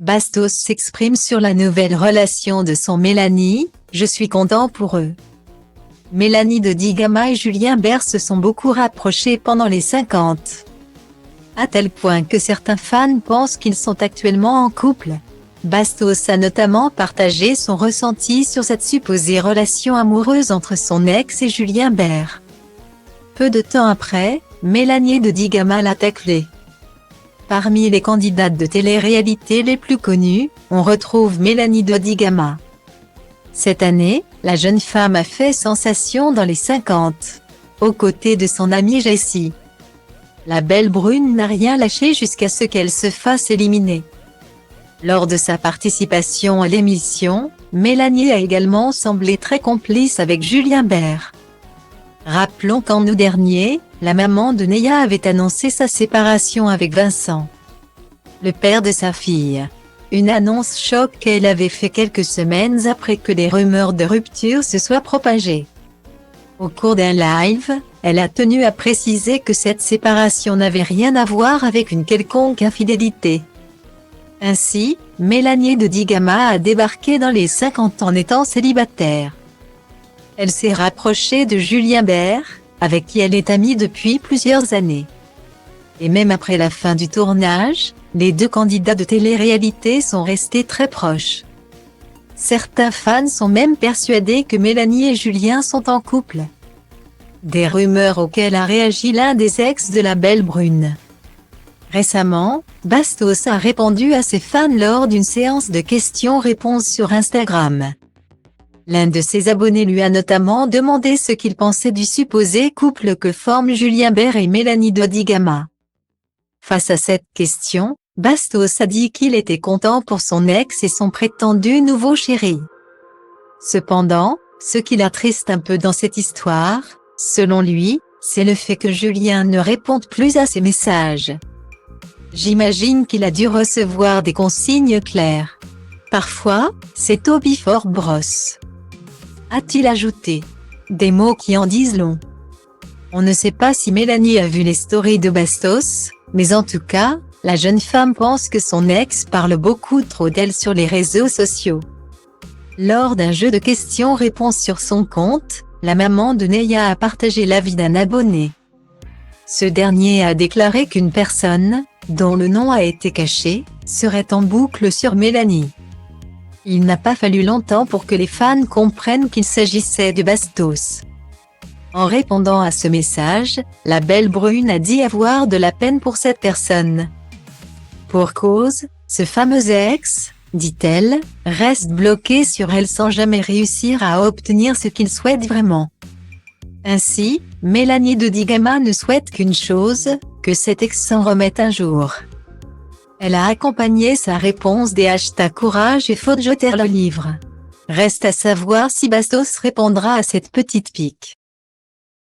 Bastos s'exprime sur la nouvelle relation de son Mélanie, « Je suis content pour eux ». Mélanie de Digama et Julien Bert se sont beaucoup rapprochés pendant les 50. À tel point que certains fans pensent qu'ils sont actuellement en couple. Bastos a notamment partagé son ressenti sur cette supposée relation amoureuse entre son ex et Julien Bert. Peu de temps après, Mélanie de Digama l'a taclé. Parmi les candidates de télé-réalité les plus connues, on retrouve Mélanie de Digama. Cette année, la jeune femme a fait sensation dans les 50, aux côtés de son amie Jessie. La belle brune n'a rien lâché jusqu'à ce qu'elle se fasse éliminer. Lors de sa participation à l'émission, Mélanie a également semblé très complice avec Julien Bert. Rappelons qu'en août dernier, la maman de Neya avait annoncé sa séparation avec Vincent, le père de sa fille. Une annonce choc qu'elle avait fait quelques semaines après que les rumeurs de rupture se soient propagées. Au cours d'un live, elle a tenu à préciser que cette séparation n'avait rien à voir avec une quelconque infidélité. Ainsi, Mélanie de Digama a débarqué dans les 50 en étant célibataire. Elle s'est rapprochée de Julien Bert, avec qui elle est amie depuis plusieurs années. Et même après la fin du tournage, les deux candidats de télé-réalité sont restés très proches. Certains fans sont même persuadés que Mélanie et Julien sont en couple. Des rumeurs auxquelles a réagi l'un des ex de la belle brune. Récemment, Bastos a répondu à ses fans lors d'une séance de questions-réponses sur Instagram. L'un de ses abonnés lui a notamment demandé ce qu'il pensait du supposé couple que forment Julien Bert et Mélanie de Digama. Face à cette question, Bastos a dit qu'il était content pour son ex et son prétendu nouveau chéri. Cependant, ce qui l'attriste un peu dans cette histoire, selon lui, c'est le fait que Julien ne réponde plus à ses messages. J'imagine qu'il a dû recevoir des consignes claires. Parfois, c'est au before bros. A-t-il ajouté. Des mots qui en disent long. On ne sait pas si Mélanie a vu les stories de Bastos, mais en tout cas, la jeune femme pense que son ex parle beaucoup trop d'elle sur les réseaux sociaux. Lors d'un jeu de questions-réponses sur son compte, la maman de Neya a partagé l'avis d'un abonné. Ce dernier a déclaré qu'une personne, dont le nom a été caché, serait en boucle sur Mélanie. Il n'a pas fallu longtemps pour que les fans comprennent qu'il s'agissait de Bastos. En répondant à ce message, la belle brune a dit avoir de la peine pour cette personne. Pour cause, ce fameux ex, dit-elle, reste bloqué sur elle sans jamais réussir à obtenir ce qu'il souhaite vraiment. Ainsi, Mélanie de Digama ne souhaite qu'une chose, que cet ex s'en remette un jour. Elle a accompagné sa réponse des hashtags courage et faut jeter le livre. Reste à savoir si Bastos répondra à cette petite pique.